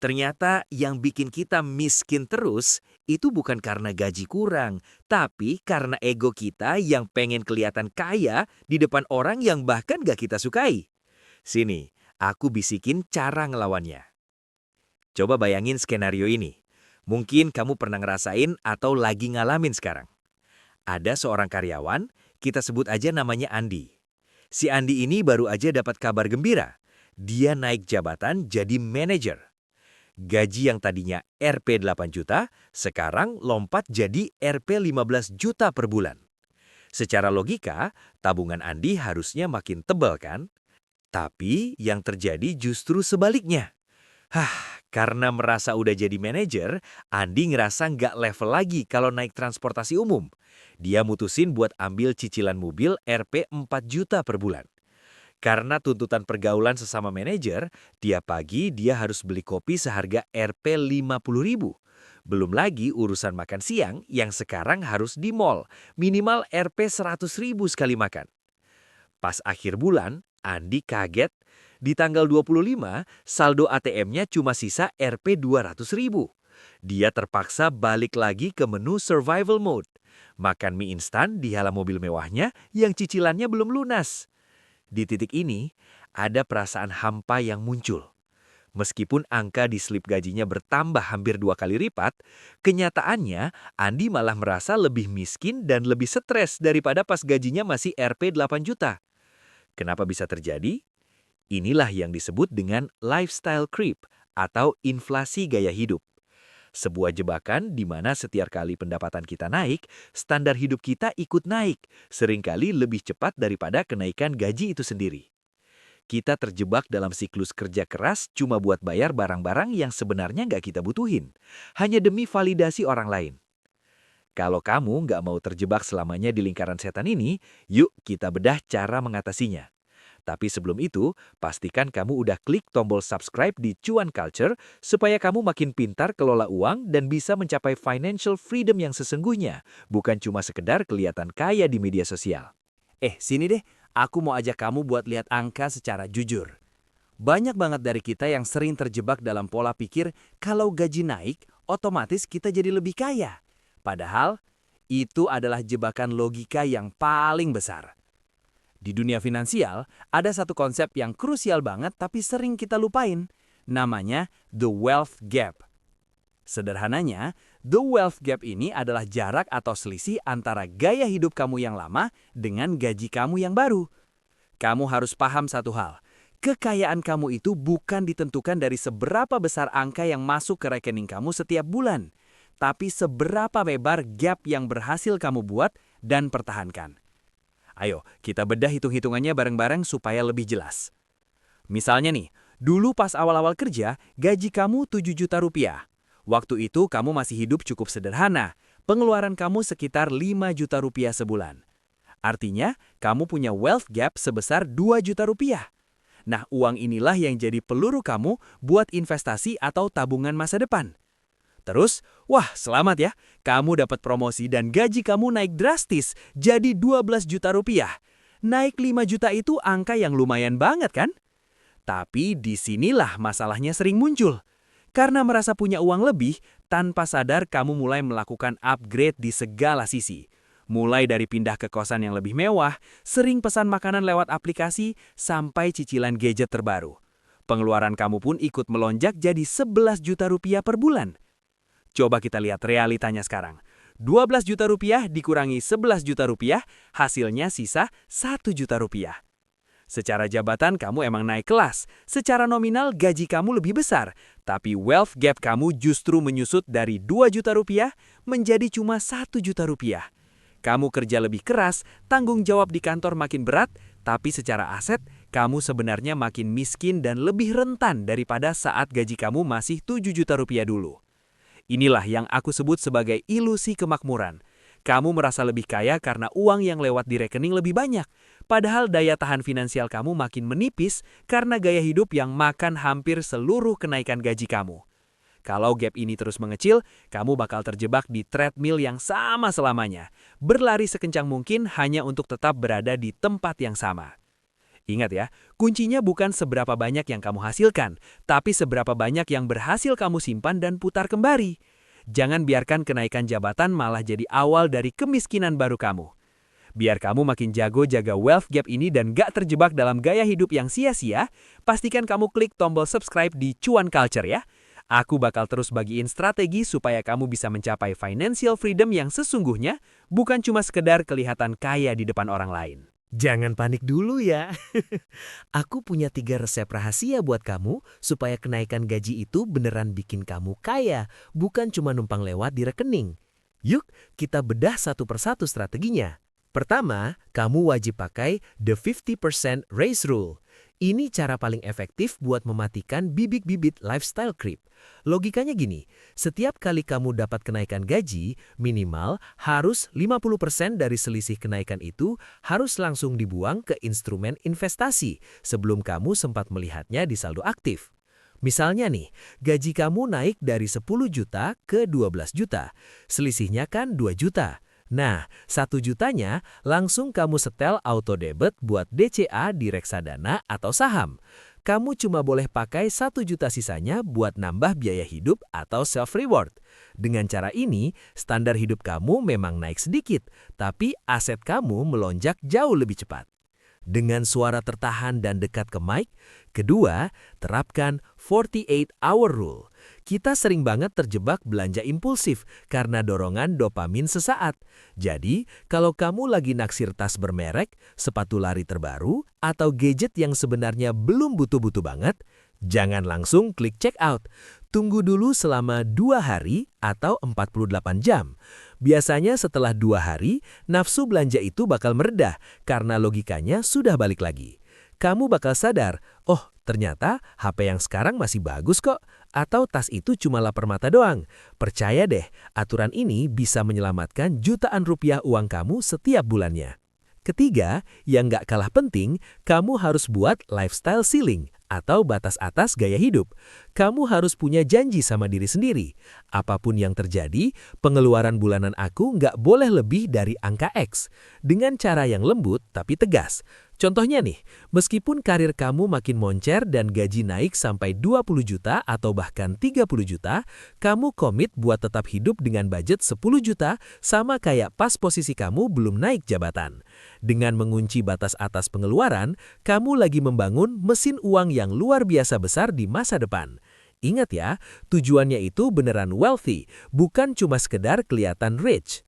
Ternyata yang bikin kita miskin terus itu bukan karena gaji kurang, tapi karena ego kita yang pengen kelihatan kaya di depan orang yang bahkan gak kita sukai. Sini, aku bisikin cara ngelawannya. Coba bayangin skenario ini. Mungkin kamu pernah ngerasain atau lagi ngalamin sekarang. Ada seorang karyawan, kita sebut aja namanya Andi. Si Andi ini baru aja dapat kabar gembira. Dia naik jabatan jadi manajer. Gaji yang tadinya Rp 8 juta, sekarang lompat jadi Rp 15 juta per bulan. Secara logika, tabungan Andi harusnya makin tebal kan? Tapi yang terjadi justru sebaliknya. Karena merasa udah jadi manajer, Andi ngerasa nggak level lagi kalau naik transportasi umum. Dia mutusin buat ambil cicilan mobil Rp 4 juta per bulan. Karena tuntutan pergaulan sesama manajer, tiap pagi dia harus beli kopi seharga Rp 50.000. Belum lagi urusan makan siang yang sekarang harus di mall, minimal Rp 100.000 sekali makan. Pas akhir bulan, Andi kaget. Di tanggal 25, saldo ATM-nya cuma sisa Rp 200.000. Dia terpaksa balik lagi ke menu survival mode. Makan mie instan di halaman mobil mewahnya yang cicilannya belum lunas. Di titik ini, ada perasaan hampa yang muncul. Meskipun angka di slip gajinya bertambah hampir 2 kali lipat, kenyataannya Andi malah merasa lebih miskin dan lebih stres daripada pas gajinya masih Rp 8 juta. Kenapa bisa terjadi? Inilah yang disebut dengan lifestyle creep atau inflasi gaya hidup. Sebuah jebakan di mana setiap kali pendapatan kita naik, standar hidup kita ikut naik, seringkali lebih cepat daripada kenaikan gaji itu sendiri. Kita terjebak dalam siklus kerja keras cuma buat bayar barang-barang yang sebenarnya nggak kita butuhin, hanya demi validasi orang lain. Kalau kamu nggak mau terjebak selamanya di lingkaran setan ini, yuk kita bedah cara mengatasinya. Tapi sebelum itu, pastikan kamu udah klik tombol subscribe di Cuan Culture supaya kamu makin pintar kelola uang dan bisa mencapai financial freedom yang sesungguhnya, bukan cuma sekedar kelihatan kaya di media sosial. Sini deh, aku mau ajak kamu buat lihat angka secara jujur. Banyak banget dari kita yang sering terjebak dalam pola pikir kalau gaji naik, otomatis kita jadi lebih kaya. Padahal, itu adalah jebakan logika yang paling besar. Di dunia finansial, ada satu konsep yang krusial banget tapi sering kita lupain. Namanya the wealth gap. Sederhananya, the wealth gap ini adalah jarak atau selisih antara gaya hidup kamu yang lama dengan gaji kamu yang baru. Kamu harus paham satu hal, kekayaan kamu itu bukan ditentukan dari seberapa besar angka yang masuk ke rekening kamu setiap bulan, tapi seberapa lebar gap yang berhasil kamu buat dan pertahankan. Ayo, kita bedah hitung-hitungannya bareng-bareng supaya lebih jelas. Misalnya nih, dulu pas awal-awal kerja, gaji kamu 7 juta rupiah. Waktu itu kamu masih hidup cukup sederhana, pengeluaran kamu sekitar 5 juta rupiah sebulan. Artinya, kamu punya wealth gap sebesar 2 juta rupiah. Nah, uang inilah yang jadi peluru kamu buat investasi atau tabungan masa depan. Terus, wah selamat ya, kamu dapat promosi dan gaji kamu naik drastis jadi 12 juta rupiah. Naik 5 juta itu angka yang lumayan banget kan? Tapi disinilah masalahnya sering muncul. Karena merasa punya uang lebih, tanpa sadar kamu mulai melakukan upgrade di segala sisi. Mulai dari pindah ke kosan yang lebih mewah, sering pesan makanan lewat aplikasi, sampai cicilan gadget terbaru. Pengeluaran kamu pun ikut melonjak jadi 11 juta rupiah per bulan. Coba kita lihat realitanya sekarang. 12 juta rupiah dikurangi 11 juta rupiah, hasilnya sisa 1 juta rupiah. Secara jabatan kamu emang naik kelas, secara nominal gaji kamu lebih besar, tapi wealth gap kamu justru menyusut dari 2 juta rupiah menjadi cuma 1 juta rupiah. Kamu kerja lebih keras, tanggung jawab di kantor makin berat, tapi secara aset, kamu sebenarnya makin miskin dan lebih rentan daripada saat gaji kamu masih 7 juta rupiah dulu. Inilah yang aku sebut sebagai ilusi kemakmuran. Kamu merasa lebih kaya karena uang yang lewat di rekening lebih banyak. Padahal daya tahan finansial kamu makin menipis karena gaya hidup yang makan hampir seluruh kenaikan gaji kamu. Kalau gap ini terus mengecil, kamu bakal terjebak di treadmill yang sama selamanya. Berlari sekencang mungkin hanya untuk tetap berada di tempat yang sama. Ingat ya, kuncinya bukan seberapa banyak yang kamu hasilkan, tapi seberapa banyak yang berhasil kamu simpan dan putar kembali. Jangan biarkan kenaikan jabatan malah jadi awal dari kemiskinan baru kamu. Biar kamu makin jago jaga wealth gap ini dan gak terjebak dalam gaya hidup yang sia-sia, pastikan kamu klik tombol subscribe di Cuan Culture ya. Aku bakal terus bagiin strategi supaya kamu bisa mencapai financial freedom yang sesungguhnya, bukan cuma sekedar kelihatan kaya di depan orang lain. Jangan panik dulu ya. Aku punya 3 resep rahasia buat kamu supaya kenaikan gaji itu beneran bikin kamu kaya, bukan cuma numpang lewat di rekening. Yuk, kita bedah satu persatu strateginya. Pertama, kamu wajib pakai the 50% raise rule. Ini cara paling efektif buat mematikan bibit-bibit lifestyle creep. Logikanya gini, setiap kali kamu dapat kenaikan gaji, minimal harus 50% dari selisih kenaikan itu harus langsung dibuang ke instrumen investasi sebelum kamu sempat melihatnya di saldo aktif. Misalnya nih, gaji kamu naik dari 10 juta ke 12 juta, selisihnya kan 2 juta. Nah, 1 jutanya langsung kamu setel auto debit buat DCA di reksadana atau saham. Kamu cuma boleh pakai 1 juta sisanya buat nambah biaya hidup atau self-reward. Dengan cara ini, standar hidup kamu memang naik sedikit, tapi aset kamu melonjak jauh lebih cepat. Dengan suara tertahan dan dekat ke mic. Kedua, terapkan 48-hour rule. Kita sering banget terjebak belanja impulsif karena dorongan dopamin sesaat. Jadi, kalau kamu lagi naksir tas bermerek, sepatu lari terbaru, atau gadget yang sebenarnya belum butuh-butuh banget, jangan langsung klik check out. Tunggu dulu selama 2 hari atau 48 jam. Biasanya setelah 2 hari, nafsu belanja itu bakal meredah karena logikanya sudah balik lagi. Kamu bakal sadar, oh ternyata HP yang sekarang masih bagus kok, atau tas itu cuma lapar mata doang. Percaya deh, aturan ini bisa menyelamatkan jutaan rupiah uang kamu setiap bulannya. Ketiga, yang gak kalah penting, kamu harus buat lifestyle ceiling atau batas atas gaya hidup. Kamu harus punya janji sama diri sendiri. Apapun yang terjadi, pengeluaran bulanan aku nggak boleh lebih dari angka X. Dengan cara yang lembut tapi tegas. Contohnya nih, meskipun karir kamu makin moncer dan gaji naik sampai 20 juta atau bahkan 30 juta, kamu komit buat tetap hidup dengan budget 10 juta sama kayak pas posisi kamu belum naik jabatan. Dengan mengunci batas atas pengeluaran, kamu lagi membangun mesin uang yang luar biasa besar di masa depan. Ingat ya, tujuannya itu beneran wealthy, bukan cuma sekedar kelihatan rich.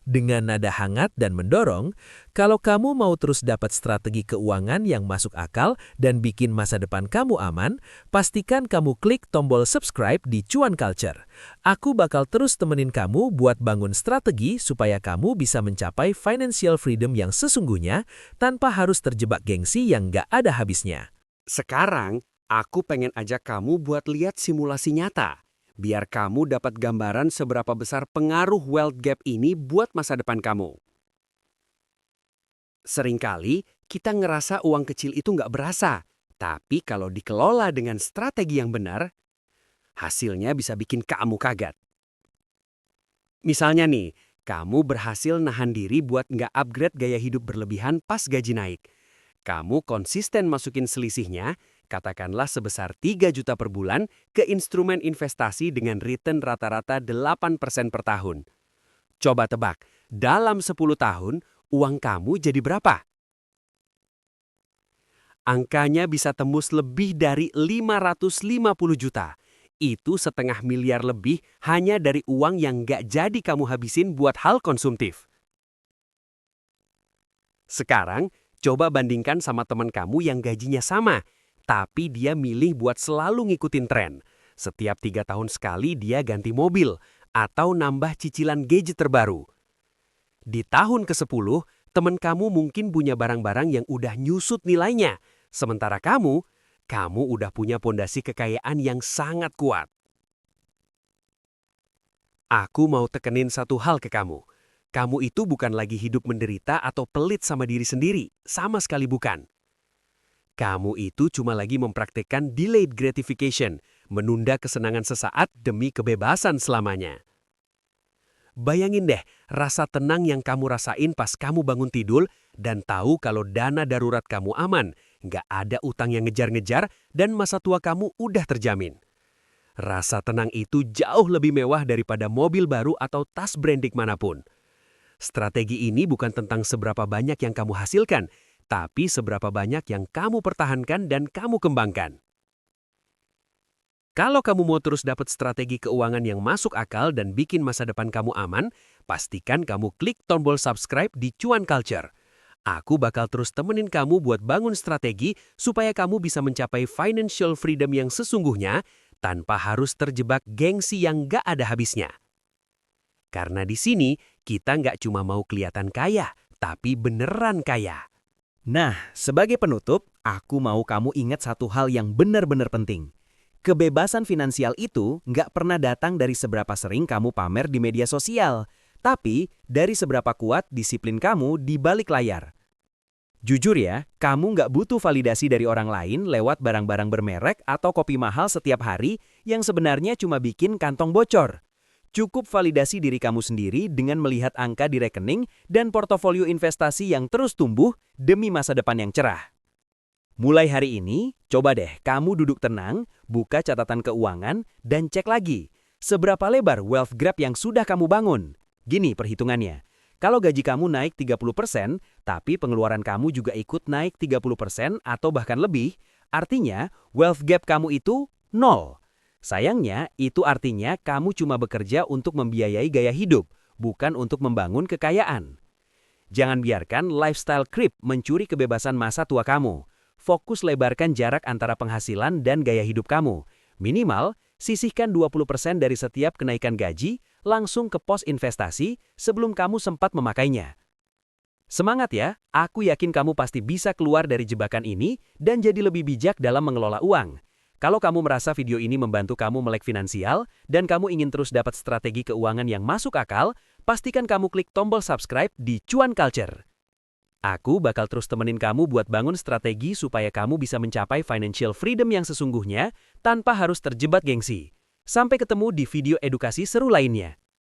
Dengan nada hangat dan mendorong, kalau kamu mau terus dapat strategi keuangan yang masuk akal dan bikin masa depan kamu aman, pastikan kamu klik tombol subscribe di Cuan Culture. Aku bakal terus temenin kamu buat bangun strategi supaya kamu bisa mencapai financial freedom yang sesungguhnya tanpa harus terjebak gengsi yang gak ada habisnya. Sekarang, aku pengen ajak kamu buat lihat simulasi nyata. Biar kamu dapat gambaran seberapa besar pengaruh wealth gap ini buat masa depan kamu. Seringkali, kita ngerasa uang kecil itu nggak berasa. Tapi kalau dikelola dengan strategi yang benar, hasilnya bisa bikin kamu kaget. Misalnya nih, kamu berhasil nahan diri buat nggak upgrade gaya hidup berlebihan pas gaji naik. Kamu konsisten masukin selisihnya, katakanlah sebesar 3 juta per bulan ke instrumen investasi dengan return rata-rata 8% per tahun. Coba tebak, dalam 10 tahun, uang kamu jadi berapa? Angkanya bisa tembus lebih dari 550 juta. Itu 1,5 miliar lebih hanya dari uang yang nggak jadi kamu habisin buat hal konsumtif. Sekarang, coba bandingkan sama teman kamu yang gajinya sama, tapi dia milih buat selalu ngikutin tren. Setiap 3 tahun sekali dia ganti mobil atau nambah cicilan gadget terbaru. Di tahun ke-10, teman kamu mungkin punya barang-barang yang udah nyusut nilainya. Sementara kamu udah punya pondasi kekayaan yang sangat kuat. Aku mau tekenin satu hal ke kamu. Kamu itu bukan lagi hidup menderita atau pelit sama diri sendiri. Sama sekali bukan. Kamu itu cuma lagi mempraktekkan delayed gratification, menunda kesenangan sesaat demi kebebasan selamanya. Bayangin deh, rasa tenang yang kamu rasain pas kamu bangun tidur dan tahu kalau dana darurat kamu aman, nggak ada utang yang ngejar-ngejar, dan masa tua kamu udah terjamin. Rasa tenang itu jauh lebih mewah daripada mobil baru atau tas branding manapun. Strategi ini bukan tentang seberapa banyak yang kamu hasilkan, tapi seberapa banyak yang kamu pertahankan dan kamu kembangkan. Kalau kamu mau terus dapat strategi keuangan yang masuk akal dan bikin masa depan kamu aman, pastikan kamu klik tombol subscribe di Cuan Culture. Aku bakal terus temenin kamu buat bangun strategi supaya kamu bisa mencapai financial freedom yang sesungguhnya tanpa harus terjebak gengsi yang gak ada habisnya. Karena di sini, kita nggak cuma mau kelihatan kaya, tapi beneran kaya. Nah, sebagai penutup, aku mau kamu ingat satu hal yang benar-benar penting. Kebebasan finansial itu nggak pernah datang dari seberapa sering kamu pamer di media sosial, tapi dari seberapa kuat disiplin kamu di balik layar. Jujur ya, kamu nggak butuh validasi dari orang lain lewat barang-barang bermerek atau kopi mahal setiap hari yang sebenarnya cuma bikin kantong bocor. Cukup validasi diri kamu sendiri dengan melihat angka di rekening dan portofolio investasi yang terus tumbuh demi masa depan yang cerah. Mulai hari ini, coba deh kamu duduk tenang, buka catatan keuangan, dan cek lagi seberapa lebar wealth gap yang sudah kamu bangun. Gini perhitungannya, kalau gaji kamu naik 30%, tapi pengeluaran kamu juga ikut naik 30% atau bahkan lebih, artinya wealth gap kamu itu 0. Sayangnya, itu artinya kamu cuma bekerja untuk membiayai gaya hidup, bukan untuk membangun kekayaan. Jangan biarkan lifestyle creep mencuri kebebasan masa tua kamu. Fokus lebarkan jarak antara penghasilan dan gaya hidup kamu. Minimal, sisihkan 20% dari setiap kenaikan gaji langsung ke pos investasi sebelum kamu sempat memakainya. Semangat ya, aku yakin kamu pasti bisa keluar dari jebakan ini dan jadi lebih bijak dalam mengelola uang. Kalau kamu merasa video ini membantu kamu melek finansial dan kamu ingin terus dapat strategi keuangan yang masuk akal, pastikan kamu klik tombol subscribe di Cuan Culture. Aku bakal terus temenin kamu buat bangun strategi supaya kamu bisa mencapai financial freedom yang sesungguhnya tanpa harus terjebak gengsi. Sampai ketemu di video edukasi seru lainnya.